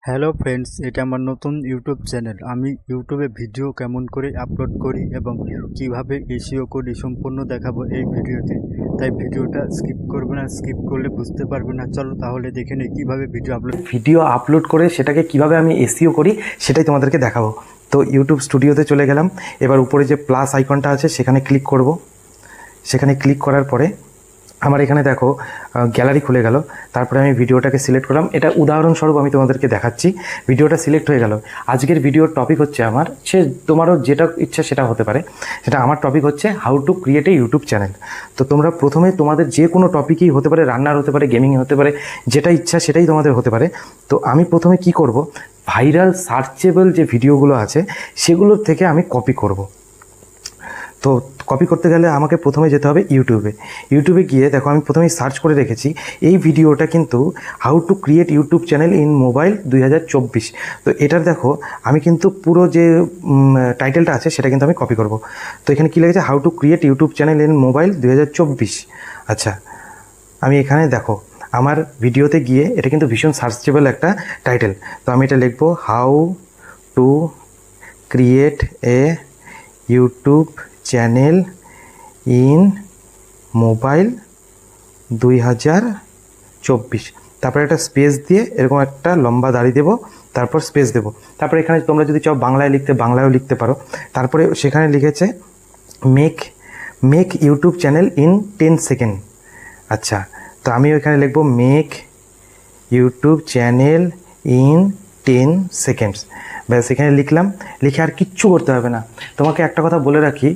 Hello friends, এটা আমার নতুন ইউটিউব চ্যানেল। আমি ইউটিউবে ভিডিও কেমন করে আপলোড করি এবং কিভাবে এসইও করি সম্পূর্ণ দেখাবো এই ভিডিওতে। তাই ভিডিওটা স্কিপ করবে না, স্কিপ করলে বুঝতে পারবে না। চলো তাহলে দেখে নিই কীভাবে ভিডিও আপলোড করে সেটাকে কিভাবে আমি এসইও করি সেটাই তোমাদেরকে দেখাবো। তো ইউটিউব স্টুডিওতে চলে গেলাম। এবার উপরে যে প্লাস আইকনটা আছে সেখানে ক্লিক করব। সেখানে ক্লিক করার পরে আমার এখানে দেখো গ্যালারি খুলে গেল। তারপরে আমি ভিডিওটাকে সিলেক্ট করলাম। এটা উদাহরণস্বরূপ আমি তোমাদেরকে দেখাচ্ছি। ভিডিওটা সিলেক্ট হয়ে গেল। আজকের ভিডিওর টপিক হচ্ছে আমার, তোমারও যেটা ইচ্ছা সেটা হতে পারে। সেটা আমার টপিক হচ্ছে how to create a YouTube channel. তো তোমরা প্রথমে তোমাদের যে কোনো টপিকই হতে পারে, রান্নার হতে পারে, গেমিং হতে পারে, যেটা ইচ্ছা সেটাই তোমাদের হতে পারে। তো আমি প্রথমে কি করব, ভাইরাল সার্চেবল যে ভিডিওগুলো আছে সেগুলোর থেকে আমি কপি করব। তো কপি করতে গেলে আমাকে প্রথমে যেতে হবে ইউটিউবে গিয়ে দেখো আমি প্রথমেই সার্চ করে রেখেছি এই ভিডিওটা, কিন্তু how to create YouTube channel in mobile 2024। তো এটার দেখো আমি কিন্তু পুরো যে টাইটেলটা আছে সেটা কিন্তু আমি কপি করব। তো এখানে কী লেগেছে, how to create YouTube channel in mobile 2024। আচ্ছা, আমি এখানে দেখো আমার ভিডিওতে গিয়ে এটা কিন্তু ভীষণ সার্চেবল একটা টাইটেল। তো আমি এটা লিখবো, how to create a YouTube channel in mobile 2024। তারপরে একটা স্পেস দিয়ে এরকম একটা লম্বা দাড়ি দেবো, তারপর স্পেস দেবো। তারপরে এখানে তোমরা যদি চাও বাংলায় লিখতে বাংলায়ও লিখতে পারো। তারপরে সেখানে লিখেছে make YouTube channel in 10 second. আচ্ছা, তো আমি ওইখানে লিখবো make YouTube channel in 10 seconds. ব্যাস এখানে লিখলাম। লিখে আর কিচ্ছু করতে হবে না। তোমাকে একটা কথা বলে রাখি,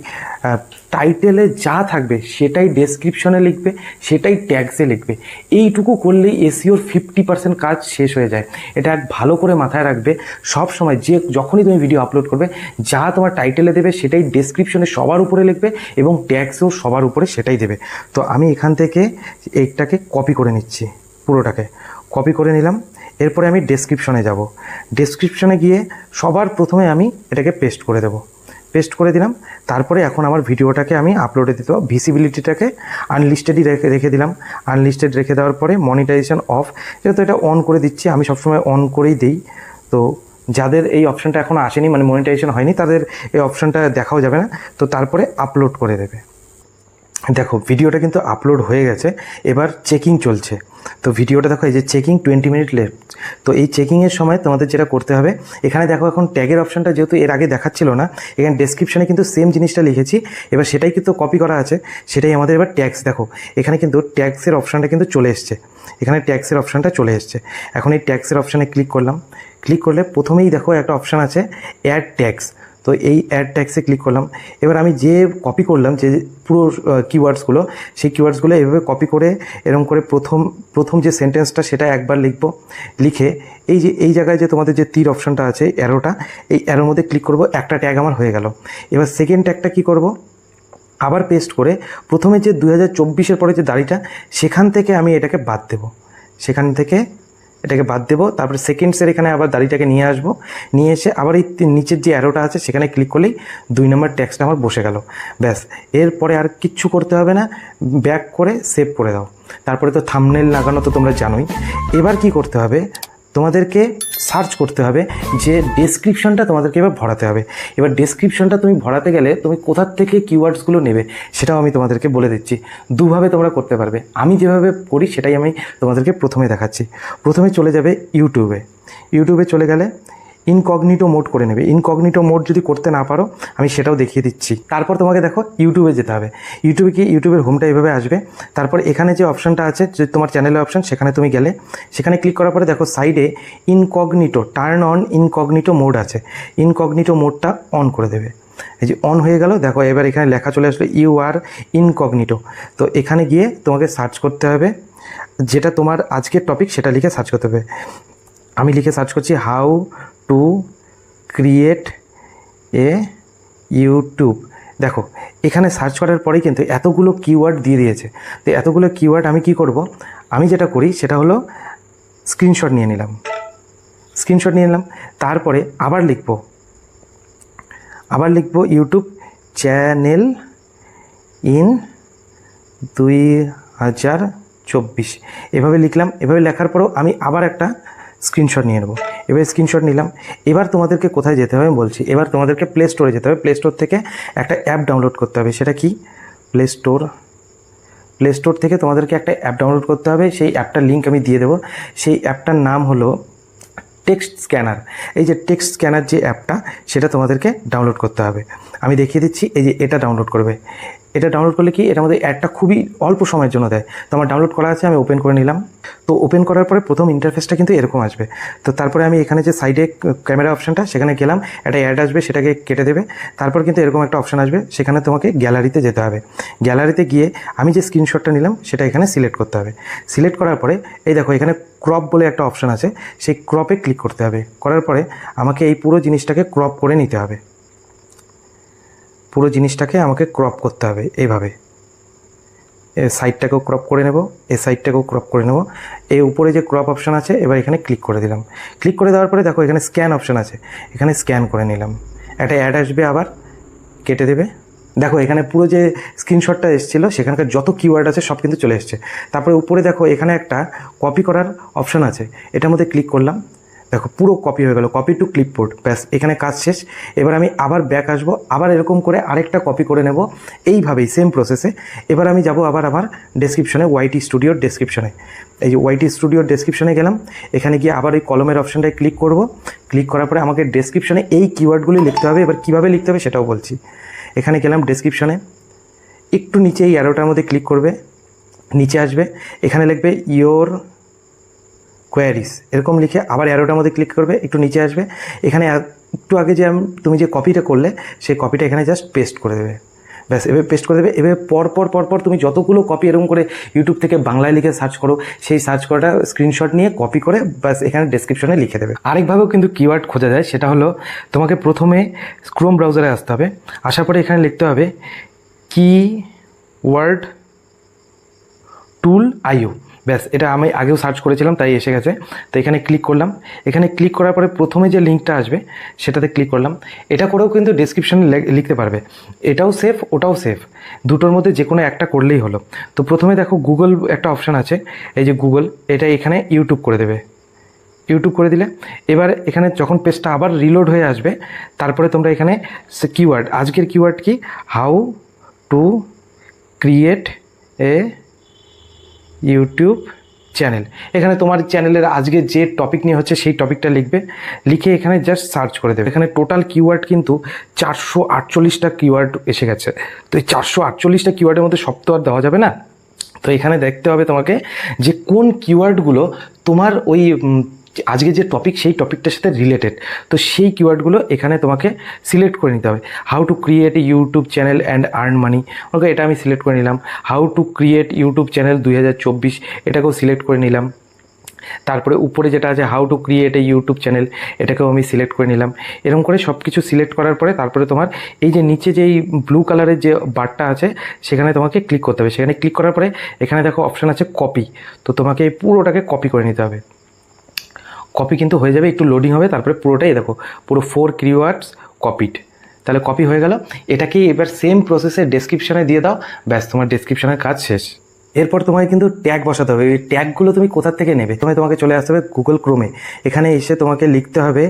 টাইটেলে যা থাকবে সেটাই ডেসক্রিপশনে লিখবে, সেটাই ট্যাগসে লিখবে। এইটুকু করলেই এসইওর 50% কাজ শেষ হয়ে যায়। এটা ভালো করে মাথায় রাখবে সব সময়। যখনই তুমি ভিডিও আপলোড করবে, যা তোমার টাইটেলে দেবে সেটাই ডেসক্রিপশনে সবার উপরে লিখবে এবং ট্যাগসেও সবার উপরে সেটাই দেবে। তো আমি এখান থেকে এইটাকে কপি করে নিচ্ছি, পুরোটাকে কপি করে নিলাম। এরপরে আমি ডেসক্রিপশনে যাব। ডেসক্রিপশনে গিয়ে সবার প্রথমে আমি এটাকে পেস্ট করে দেব। পেস্ট করে দিলাম। তারপরে এখন আমার ভিডিওটাকে আমি আপলোডে দিতে হবে। ভিসিবিলিটিটাকে আনলিস্টেডই রেখে দিলাম। আনলিস্টেড রেখে দেওয়ার পরে মনিটাইজেশন অফ, যেহেতু এটা অন করে দিচ্ছি, আমি সবসময় অন করেই দিই। তো যাদের এই অপশানটা এখনও আসেনি, মানে মনিটাইজেশন হয়নি, তাদের এই অপশানটা দেখাও যাবে না। তো তারপরে আপলোড করে দেবে। দেখো ভিডিওটা কিন্তু আপলোড হয়ে গেছে। এবার চেকিং চলছে। তো ভিডিওটা দেখো, এই যে চেকিং 20 মিনিট লেফট। তো এই চেকিংয়ের সময় তোমাদের যেটা করতে হবে, এখানে দেখো এখন ট্যাগের অপশানটা যেহেতু এর আগে দেখাচ্ছিল না, এখানে ডেসক্রিপশনে কিন্তু সেম জিনিসটা লিখেছি। এবার সেটাই কিন্তু কপি করা আছে, সেটাই আমাদের এবার ট্যাগস। দেখো এখানে কিন্তু ট্যাগসের অপশানটা কিন্তু চলে এসছে। এখানে ট্যাগসের অপশানটা চলে এসছে। এখন এই ট্যাগসের অপশানে ক্লিক করলাম। ক্লিক করলে প্রথমেই দেখো একটা অপশান আছে অ্যাড ট্যাগস। তো এই অ্যাড ট্যাগসে ক্লিক করলাম। এবার আমি যে কপি করলাম যে পুরো কিওয়ার্ডসগুলো, সেই কিওয়ার্ডসগুলো এভাবে কপি করে এরকম করে প্রথম যে সেন্টেন্সটা সেটা একবার লিখব। লিখে এই জায়গায় যে তোমাদের যে তীর অপশানটা আছে, অ্যারোটা, এই অ্যারোর মধ্যে ক্লিক করব। একটা ট্যাগ আমার হয়ে গেল। এবার সেকেন্ড ট্যাগটা কী করব, আবার পেস্ট করে প্রথমে যে 2024-এর পরে যে দাড়িটা, সেখান থেকে আমি এটাকে বাদ দেব। সেখান থেকে এটাকে বাদ দেবো। তারপরে সেকেন্ডসের এখানে আবার দাড়িটাকে নিয়ে আসবো। নিয়ে এসে আবার এই নিচের যে অ্যারোটা আছে সেখানে ক্লিক করলেই 2 নম্বর ট্যাক্সটা আমার বসে গেল। ব্যাস, এরপরে আর কিচ্ছু করতে হবে না। ব্যাক করে সেভ করে দাও। তারপরে তো থাম্বনেল লাগানো তো তোমরা জানোই। এবার কি করতে হবে, তোমাদেরকে সার্চ করতে হবে যে ডেসক্রিপশনটা তোমাদেরকে এবার ভরাতে হবে। এবার ডেসক্রিপশনটা তুমি ভরাতে গেলে তুমি কোথার থেকে কিওয়ার্ডসগুলো নেবে সেটাও আমি তোমাদেরকে বলে দিচ্ছি। দুভাবে তোমরা করতে পারবে। আমি যেভাবে করি সেটাই আমি তোমাদেরকে প্রথমে দেখাচ্ছি। প্রথমে চলে যাবে ইউটিউবে চলে গেলে ইনকগনিটো মোড করে নেবে। ইনকগনিটো মোড যদি করতে না পারো আমি সেটাও দেখিয়ে দিচ্ছি। তারপর তোমাকে দেখো ইউটিউবে যেতে হবে। ইউটিউবে গিয়ে ইউটিউবের হোমটা এইভাবে আসবে। তারপর এখানে যে অপশানটা আছে, যে তোমার চ্যানেলের অপশান, সেখানে তুমি গেলে সেখানে ক্লিক করার পরে দেখো সাইডে incognito, turn on incognito mode আছে। ইনকগনিটো মোডটা অন করে দেবে। এই যে অন হয়ে গেল। দেখো এবার এখানে লেখা চলে আসলো ইউ আর ইনকগনিটো। তো এখানে গিয়ে তোমাকে সার্চ করতে হবে যেটা তোমার আজকের টপিক, সেটা লিখে সার্চ করতে হবে। আমি লিখে সার্চ করছি how to create a YouTube. দেখো এখানে সার্চ করার পরেই কিন্তু এতগুলো কিওয়ার্ড দিয়ে দিয়েছে। তো এতগুলো কিওয়ার্ড আমি কি করব, আমি যেটা করি সেটা হলো স্ক্রিনশট নিয়ে নিলাম। তারপরে আবার লিখব ইউটিউব চ্যানেল ইন 2024। এভাবে লিখলাম। এভাবে লেখার পরেও আমি আবার একটা স্ক্রিনশট নিয়ে নেব। এবার স্ক্রিনশট নিলাম। এবার তোমাদেরকে কোথায় যেতে হবে বলছি, এবার তোমাদেরকে প্লে স্টোরে যেতে হবে। প্লে স্টোর থেকে একটা অ্যাপ ডাউনলোড করতে হবে। সেটা কি? প্লে স্টোর থেকে তোমাদেরকে একটা অ্যাপ ডাউনলোড করতে হবে। সেই অ্যাপটার লিঙ্ক আমি দিয়ে দেবো। সেই অ্যাপটার নাম হলো টেক্সট স্ক্যানার। এই যে টেক্সট স্ক্যানার যে অ্যাপটা, সেটা তোমাদেরকে ডাউনলোড করতে হবে। আমি দেখিয়ে দিচ্ছি। এই যে এটা ডাউনলোড করবে। এটা ডাউনলোড করলে কি, এটার মধ্যে অ্যাডটা খুবই অল্প সময়ের জন্য দেয়। তো আমার ডাউনলোড করা আছে, আমি ওপেন করে নিলাম। তো ওপেন করার পরে প্রথম ইন্টারফেসটা কিন্তু এরকম আসবে। তো তারপরে আমি এখানে যে সাইডে ক্যামেরা অপশানটা, সেখানে গেলাম। একটা অ্যাড আসবে, সেটাকে কেটে দেবে। তারপর কিন্তু এরকম একটা অপশান আসবে, সেখানে তোমাকে গ্যালারিতে যেতে হবে। গ্যালারিতে গিয়ে আমি যে স্ক্রিনশটটা নিলাম সেটা এখানে সিলেক্ট করতে হবে। সিলেক্ট করার পরে এই দেখো এখানে ক্রপ বলে একটা অপশান আছে, সেই ক্রপে ক্লিক করতে হবে। করার পরে আমাকে এই পুরো জিনিসটাকে ক্রপ করে নিতে হবে। পুরো জিনিসটাকে আমাকে ক্রপ করতে হবে এইভাবে। এ সাইডটাকেও ক্রপ করে নেব, এই সাইডটাকেও ক্রপ করে নেব। এই উপরে যে ক্রপ অপশান আছে, এবার এখানে ক্লিক করে দিলাম। ক্লিক করে দেওয়ার পরে দেখো এখানে স্ক্যান অপশান আছে, এখানে স্ক্যান করে নিলাম। একটা অ্যাড আসবে, আবার কেটে দেবে। দেখো এখানে পুরো যে স্ক্রিনশটটা এসেছিলো সেখানকার যত কিওয়ার্ড আছে সব কিন্তু চলে এসছে। তারপরে উপরে দেখো এখানে একটা কপি করার অপশান আছে, এটার মধ্যে ক্লিক করলাম। দেখো পুরো কপি হয়ে গেল, কপি টু ক্লিপবোর্ড। ব্যাস, এখানে কাজ শেষ। এবার আমি আবার ব্যাক আসবো, আবার এরকম করে আরেকটা কপি করে নেব, এইভাবেই সেম প্রসেসে। এবার আমি যাব আবার আমার ডেসক্রিপশনে, ওয়াইটি স্টুডিওর ডেসক্রিপশনে। এই যে ওয়াইটি স্টুডিওর ডেসক্রিপশনে গেলাম। এখানে গিয়ে আবার ওই কলমের অপশানটায় ক্লিক করব। ক্লিক করার পরে আমাকে ডেসক্রিপশনে এই কিওয়ার্ডগুলি লিখতে হবে। এবার কীভাবে লিখতে হবে সেটাও বলছি। এখানে গেলাম ডেসক্রিপশনে, একটু নিচে এই অ্যারোটার মধ্যে ক্লিক করবে, নিচে আসবে, এখানে লিখবে ইয়োর কোয়ারিজ, এরকম লিখে আবার অ্যারোটার মধ্যে ক্লিক করবে, একটু নিচে আসবে। এখানে একটু আগে যে তুমি যে কপিটা করলে সেই কপিটা এখানে জাস্ট পেস্ট করে দেবে। ব্যাস, এভাবে পেস্ট করে দেবে। এভাবে পরপর তুমি যতগুলো কপি এরকম করে ইউটিউব থেকে বাংলায় লিখে সার্চ করো, সেই সার্চ করাটা স্ক্রিনশট নিয়ে কপি করে ব্যাস এখানে ডেসক্রিপশনে লিখে দেবে। আরেকভাবেও কিন্তু কিওয়ার্ড খোঁজা যায়, সেটা হলো তোমাকে প্রথমে ক্রোম ব্রাউজারে আসতে হবে। আসার পরে এখানে লিখতে হবে কিওয়ার্ড টুল আইও। ব্যাস, এটা আমি আগেও সার্চ করেছিলাম তাই এসে গেছে। তো এখানে ক্লিক করলাম। এখানে ক্লিক করার পরে প্রথমে যে লিঙ্কটা আসবে সেটাতে ক্লিক করলাম। এটা করেও কিন্তু ডেসক্রিপশনে লিখতে পারবে, এটাও সেফ ওটাও সেফ, দুটোর মধ্যে যে কোনো একটা করলেই হলো। তো প্রথমে দেখো গুগল একটা অপশান আছে, এই যে গুগল, এটা এখানে ইউটিউব করে দেবে। ইউটিউব করে দিলে এবার এখানে যখন পেজটা আবার রিলোড হয়ে আসবে, তারপরে তোমরা এখানে কিওয়ার্ড, আজকের কিওয়ার্ড কি, how to create a YouTube channel. এখানে তোমার চ্যানেলের আজকে যে টপিক নিয়ে হচ্ছে সেই টপিকটা লিখবে, লিখে এখানে জাস্ট সার্চ করে দেবে। এখানে টোটাল কিওয়ার্ড কিন্তু 448টা কিওয়ার্ড এসে গেছে। তো এই 448টা কিওয়ার্ডের মধ্যে সব তো আর দেওয়া যাবে না। তো এখানে দেখতে হবে তোমাকে যে কোন কিওয়ার্ডগুলো তোমার ওই আজকে যে টপিক সেই টপিকটার সাথে রিলেটেড। তো সেই কিওয়ার্ডগুলো এখানে তোমাকে সিলেক্ট করে নিতে হবে। How to create a YouTube channel and earn money, okay, এটা আমি সিলেক্ট করে নিলাম। How to create YouTube channel 2024, এটাকেও সিলেক্ট করে নিলাম। তারপরে উপরে যেটা আছে how to create a YouTube channel, এটাকেও আমি সিলেক্ট করে নিলাম। এরকম করে সব কিছু সিলেক্ট করার পরে তারপরে তোমার এই যে নিচে যেই ব্লু কালারের যে বারটা আছে সেখানে তোমাকে ক্লিক করতে হবে। সেখানে ক্লিক করার পরে এখানে দেখো অপশান আছে কপি, তো তোমাকে এই পুরোটাকে কপি করে নিতে হবে। কপি কিন্তু হয়ে যাবে, একটু লোডিং হবে, তারপরে পুরোটাই দেখো পুরো 4 কিওয়ার্ডস কপিড, তাহলে কপি হয়ে গেল। এটাকেই এবার সেম প্রসেসে ডেসক্রিপশনে দিয়ে দাও, ব্যাস তোমার ডেসক্রিপশনের কাজ শেষ। এরপর তোমাকে কিন্তু ট্যাগ বসাতে হবে। এই ট্যাগগুলো তুমি কোথা থেকে নেবে, তোমাকে চলে আসতে হবে গুগল ক্রোমে। এখানে এসে তোমাকে লিখতে হবে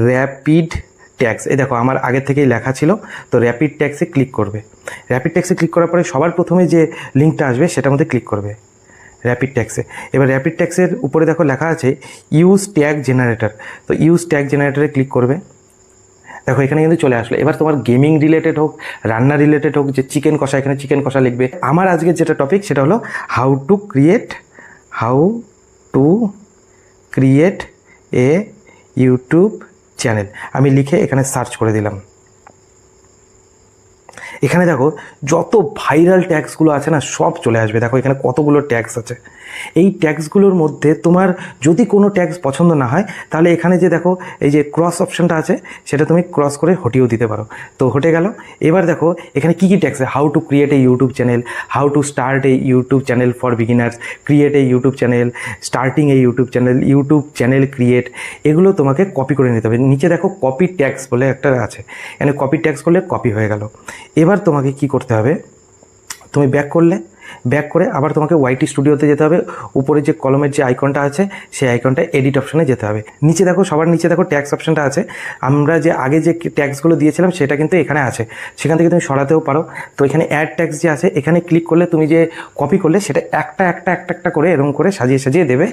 র্যাপিড ট্যাগস। এই দেখো আমার আগের থেকেই লেখা ছিল, তো র্যাপিড ট্যাগসে ক্লিক করবে। র্যাপিড ট্যাগসে ক্লিক করার পরে সবার প্রথমে যে লিঙ্কটা আসবে সেটার মধ্যে ক্লিক করবে, র্যাপিড ট্যাগসে। এবার র্যাপিড ট্যাগসের উপরে দেখো লেখা আছে ইউজ ট্যাগ জেনারেটর, তো ইউজ ট্যাগ জেনারেটরে ক্লিক করবে। দেখো এখানে কিন্তু চলে আসলো। এবার তোমার গেমিং রিলেটেড হোক, রান্না রিলেটেড হোক, যে চিকেন কষা, এখানে চিকেন কষা লিখবে। আমার আজকের যেটা টপিক সেটা হলো how to create a YouTube channel. আমি লিখে এখানে সার্চ করে দিলাম। এখানে দেখো যত ভাইরাল ট্যাগসগুলো আছে না সব চলে আসবে। দেখো এখানে কতগুলো ট্যাগস আছে। এই ট্যাগসগুলোর মধ্যে তোমার যদি কোনো ট্যাগস পছন্দ না হয় তাহলে এখানে যে দেখো এই যে ক্রস অপশানটা আছে সেটা তুমি ক্রস করে হটিয়েও দিতে পারো। তো হটে গেল। এবার দেখো এখানে কী কী tags, how to create a YouTube channel, how to start a YouTube channel for beginners, create a YouTube channel, starting a YouTube channel, YouTube channel create, এগুলো তোমাকে কপি করে নিতে হবে। নিচে দেখো কপি ট্যাগস বলে একটা আছে, এখানে কপি ট্যাগস করলে কপি হয়ে গেল। এবার তোমাকে কি করতে হবে, তুমি ব্যাক করলে ব্যাক করে আবার তোমাকে ওয়াইটি স্টুডিওতে যেতে হবে। উপরে যে কলমের যে আইকনটা আছে সেই আইকনটা এডিট অপশনে যেতে হবে। নিচে দেখো, সবার নিচে দেখো ট্যাক্স অপশনটা আছে। আমরা যে আগে যে ট্যাক্সগুলো দিয়েছিলাম সেটা কিন্তু এখানে আছে, সেখান থেকে তুমি সরাতেও পারো। তো এখানে অ্যাড ট্যাক্স যে আছে এখানে ক্লিক করলে তুমি যে কপি করলে সেটা একটা একটা একটা একটা করে এরকম করে সাজিয়ে সাজিয়ে দেবে।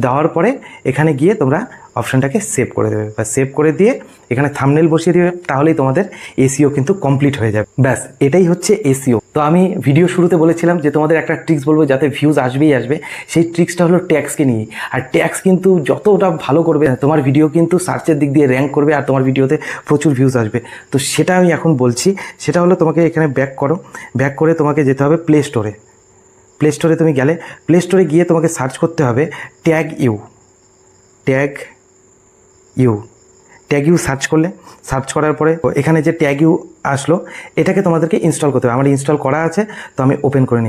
দেওয়ার পরে এখানে গিয়ে তোমরা অপশানটাকে সেভ করে দেবে, বা সেভ করে দিয়ে এখানে থাম্বনেল বসিয়ে দেবে, তাহলেই তোমাদের এসইও কিন্তু কমপ্লিট হয়ে যাবে। ব্যাস, এটাই হচ্ছে এসইও। তো আমি ভিডিও শুরুতে বলেছিলাম যে তোমাদের একটা ট্রিক্স বলবো যাতে ভিউজ আসবেই আসবে, সেই ট্রিক্সটা হলো ট্যাক্সকে নিয়ে। আর ট্যাক্স কিন্তু যতটা ভালো করবে তোমার ভিডিও কিন্তু সার্চের দিক দিয়ে র্যাঙ্ক করবে আর তোমার ভিডিওতে প্রচুর ভিউজ আসবে। তো সেটা আমি এখন বলছি, সেটা হলো তোমাকে এখানে ব্যাক করো, ব্যাক করে তোমাকে যেতে হবে প্লে স্টোরে। প্লে স্টোরে তুমি গেলে প্লে স্টোরে গিয়ে তোমাকে সার্চ করতে হবে tag you. Tag you search করলে, সার্চ করার পরে এখানে যে ট্যাগ ইউ আসলো এটাকে তোমাদেরকে ইনস্টল করতে হবে। আমার ইনস্টল করা আছে, তো আমি ওপেন করে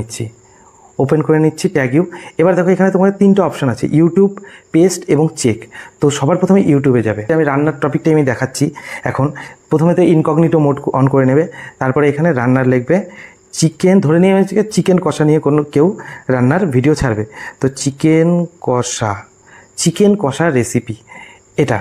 নিচ্ছি ট্যাগ ইউ। এবার দেখো এখানে তোমার 3টে অপশান আছে, ইউটিউব, পেস্ট এবং চেক। তো সবার প্রথমে ইউটিউবে যাবে। আমি রান্নার টপিকটাই আমি দেখাচ্ছি এখন। প্রথমে তো ইনকগনিটো মোড অন করে নেবে, তারপরে এখানে রান্নার লিখবে চিকেন, ধরে নিয়ে হচ্ছে চিকেন কষা নিয়ে কোনো কেউ রান্নার ভিডিও ছাড়বে। তো চিকেন কষা রেসিপি, এটা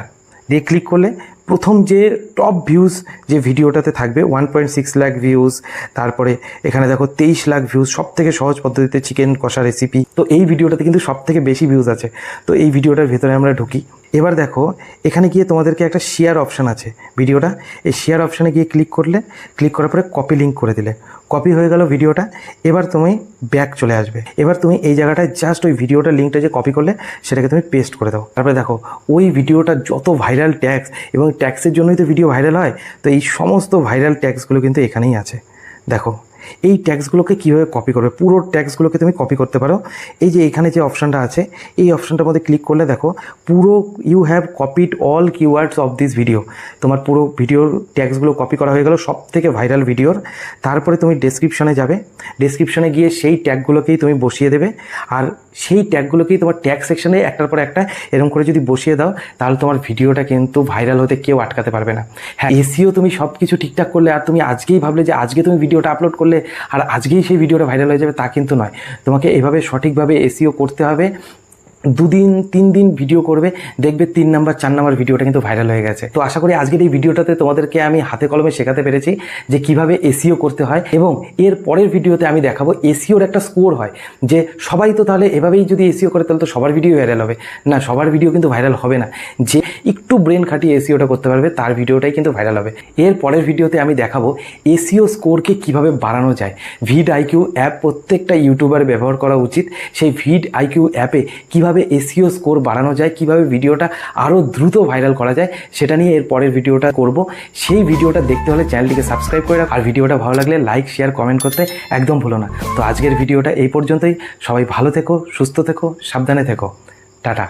দিয়ে ক্লিক করলে প্রথম যে টপ ভিউজ যে ভিডিওটাতে থাকবে 1.6 লাখ ভিউজ, তারপরে এখানে দেখো 23 লাখ ভিউজ, সব থেকে সহজ পদ্ধতিতে চিকেন কষা রেসিপি। তো এই ভিডিওটাতে কিন্তু সব থেকে বেশি ভিউজ আছে। তো এই ভিডিওটার ভেতরে আমরা ঢুকি। এবার দেখো এখানে গিয়ে তোমাদেরকে একটা শেয়ার অপশান আছে ভিডিওটা, এই শেয়ার অপশানে গিয়ে ক্লিক করলে, ক্লিক করার পরে কপি লিঙ্ক করে দিলে, কপি হয়ে গেল ভিডিওটা। এবার তুমি ব্যাক চলে আসবে। এবার তুমি এই জায়গাটায় জাস্ট ওই ভিডিওটার লিঙ্কটা যে কপি করলে সেটাকে তুমি পেস্ট করে দাও। তারপরে দেখো ওই ভিডিওটা যত ভাইরাল ট্যাক্স, এবং ট্যাক্সের জন্যই তো ভিডিও ভাইরাল হয়, তো এই সমস্ত ভাইরাল ট্যাক্সগুলো কিন্তু এখানেই আছে। দেখো এই ট্যাক্সগুলোকে কীভাবে কপি করবে, পুরো ট্যাক্সগুলোকে তুমি কপি করতে পারো। এই যে এখানে যে অপশানটা আছে এই অপশানটার মধ্যে ক্লিক করলে দেখো পুরো you have copied all keywords of this video. তোমার পুরো ভিডিওর ট্যাক্সগুলো কপি করা হয়ে গেল সব থেকে ভাইরাল ভিডিওর। তারপরে তুমি ডেসক্রিপশনে যাবে, ডেসক্রিপশনে গিয়ে সেই ট্যাগগুলোকেই তুমি বসিয়ে দেবে। আর সেই ট্যাগগুলোকেই তোমার ট্যাগ সেকশনে একটার পর একটা এরকম করে যদি বসিয়ে দাও, তাহলে তোমার ভিডিওটা কিন্তু ভাইরাল হতে কেউ আটকাতে পারবে না। হ্যাঁ, এসইও তুমি সব কিছু ঠিকঠাক করলে আর তুমি আজকেই ভাবলে যে আজকে তুমি ভিডিওটা আপলোড করলে আর আজকেই সেই ভিডিওটা ভাইরাল হয়ে যাবে, তা কিন্তু নয়। তোমাকে এভাবে সঠিকভাবে এসইও করতে হবে। 2 দিন 3 দিন ভিডিও করবে, দেখবে 3 নাম্বার 4 নাম্বার ভিডিওটা কিন্তু ভাইরাল হয়ে গেছে। তো আশা করি আজকের এই ভিডিওটাতে তোমাদেরকে আমি হাতে কলমে শেখাতে পেরেছি যে কিভাবে এসইও করতে হয়। এবং এর পরের ভিডিওতে আমি দেখাবো এসইওর একটা স্কোর হয়, যে সবাই তো তাহলে এভাবেই যদি এসইও করে তাহলে তো সবার ভিডিও ভাইরাল হবে না। সবার ভিডিও কিন্তু ভাইরাল হবে না, যে একটু ব্রেন খাটিয়ে এসইওটা করতে পারবে তার ভিডিওটাই কিন্তু ভাইরাল হবে। এর পরের ভিডিওতে আমি দেখাবো এসইও স্কোরকে কিভাবে বাড়ানো যায়। ভিডআইকিউ অ্যাপ প্রত্যেকটা ইউটিউবার ব্যবহার করা উচিত। সেই ভিডআইকিউ অ্যাপে কিভাবে এসইও স্কোর বাড়ানো যায়, কিভাবে ভিডিওটা আরও দ্রুত ভাইরাল করা যায়, সেটা নিয়ে এর পরের ভিডিওটা করব। সেই ভিডিওটা দেখতে হলে চ্যানেলটিকে সাবস্ক্রাইব করে রাখো। আর ভিডিওটা ভালো লাগলে লাইক, শেয়ার, কমেন্ট করতে একদম ভুলো না। তো আজকের ভিডিওটা এই পর্যন্তই। সবাই ভালো থেকো, সুস্থ থেকো, সাবধানে থেকো। টাটা।